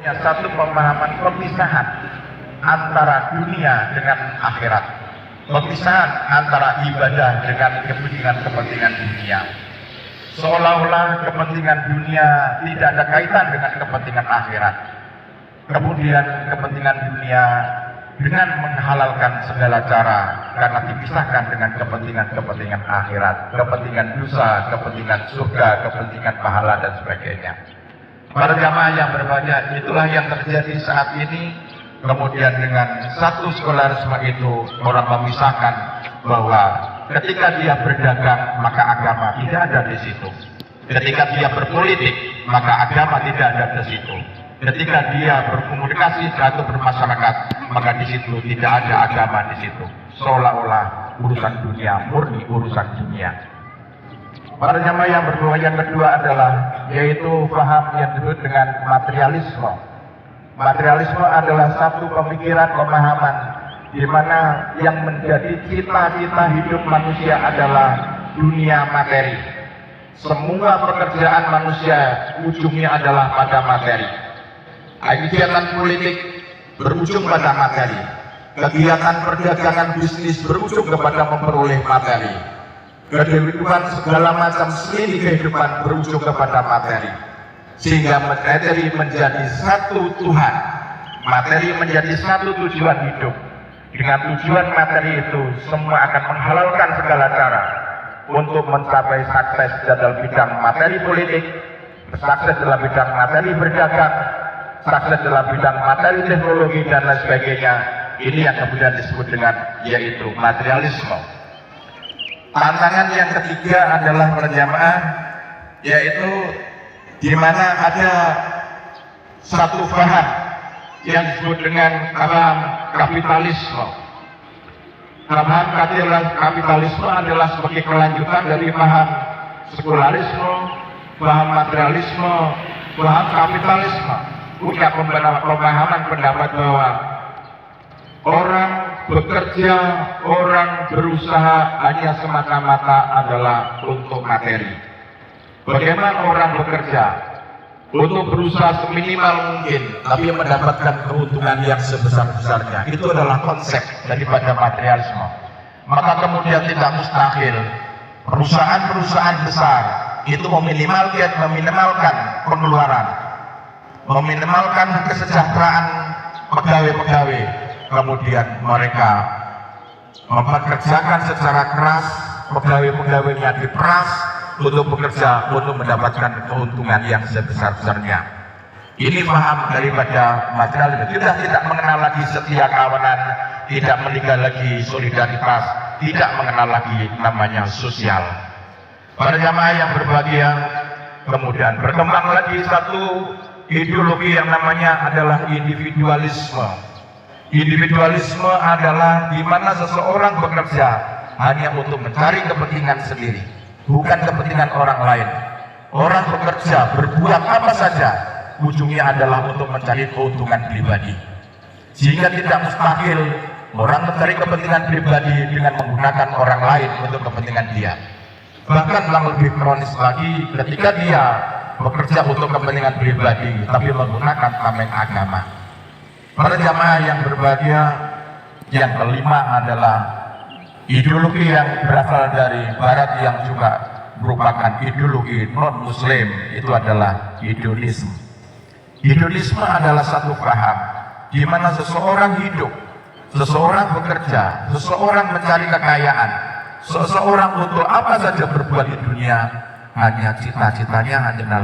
Ya, satu pemahaman pemisahan antara dunia dengan akhirat, pemisahan antara ibadah dengan kepentingan dunia. Seolah-olah kepentingan dunia tidak ada kaitan dengan kepentingan akhirat. Kemudian kepentingan dunia dengan menghalalkan segala cara karena dipisahkan dengan kepentingan akhirat, kepentingan dosa, kepentingan surga, kepentingan pahala dan sebagainya. Para jamaah yang berbahagia, itulah yang terjadi saat ini. Kemudian dengan satu sekularisme itu orang memisahkan bahwa ketika dia berdagang maka agama tidak ada di situ. Ketika dia berpolitik maka agama tidak ada di situ. Ketika dia berkomunikasi atau bermasyarakat maka di situ tidak ada agama di situ. Seolah-olah urusan dunia murni urusan dunia. Para jamaah yang berbahagia, yang kedua adalah yaitu paham yang disebut dengan materialisme. Materialisme adalah satu pemikiran pemahaman di mana yang menjadi cita-cita hidup manusia adalah dunia materi. Semua pekerjaan manusia ujungnya adalah pada materi. Kegiatan politik berujung pada materi. Kegiatan perdagangan bisnis berujung kepada memperoleh materi. Kehidupan segala macam seni kehidupan berujung kepada materi, sehingga materi menjadi satu Tuhan, materi menjadi satu tujuan hidup. Dengan tujuan materi itu semua akan menghalalkan segala cara untuk mencapai sukses dalam bidang materi politik, sukses dalam bidang materi berdagang, sukses dalam bidang materi teknologi dan lain sebagainya. Ini yang kemudian disebut dengan yaitu materialisme. Tantangan yang ketiga adalah para jamaah, yaitu di mana ada satu paham yang disebut dengan paham kapitalisme. Paham kapitalisme adalah sebagai kelanjutan dari paham sekularisme, paham materialisme, paham kapitalisme. Punya pemahaman pendapat bahwa orang bekerja, orang berusaha hanya semata-mata adalah untuk materi. Bagaimana orang bekerja untuk berusaha seminimal mungkin, tapi mendapatkan keuntungan yang sebesar-besarnya. Itu adalah konsep daripada materialisme. Maka kemudian tidak mustahil perusahaan-perusahaan besar itu meminimalkan pengeluaran, meminimalkan kesejahteraan pegawai-pegawai. Kemudian mereka mempekerjakan secara keras, pegawai-pegawainya diperas untuk bekerja untuk mendapatkan keuntungan yang sebesar-besarnya. Ini paham daripada materialisme. Kita tidak mengenal lagi setia kawanan, tidak mengenal lagi solidaritas, tidak mengenal lagi namanya sosial. Para jamaah yang berbahagia, kemudian berkembang lagi satu ideologi yang namanya adalah individualisme. Individualisme adalah di mana seseorang bekerja hanya untuk mencari kepentingan sendiri, bukan kepentingan orang lain. Orang bekerja berbuat apa saja, ujungnya adalah untuk mencari keuntungan pribadi. Sehingga tidak mustahil orang mencari kepentingan pribadi dengan menggunakan orang lain untuk kepentingan dia. Bahkan yang lebih kronis lagi, ketika dia bekerja untuk kepentingan pribadi, tapi menggunakan tameng agama. Para jamaah yang berbahagia, yang kelima adalah ideologi yang berasal dari Barat yang juga merupakan ideologi non-Muslim, itu adalah hedonisme. Hedonisme adalah satu paham di mana seseorang hidup, seseorang bekerja, seseorang mencari kekayaan, seseorang untuk apa saja berbuat di dunia, hanya cita-citanya hanya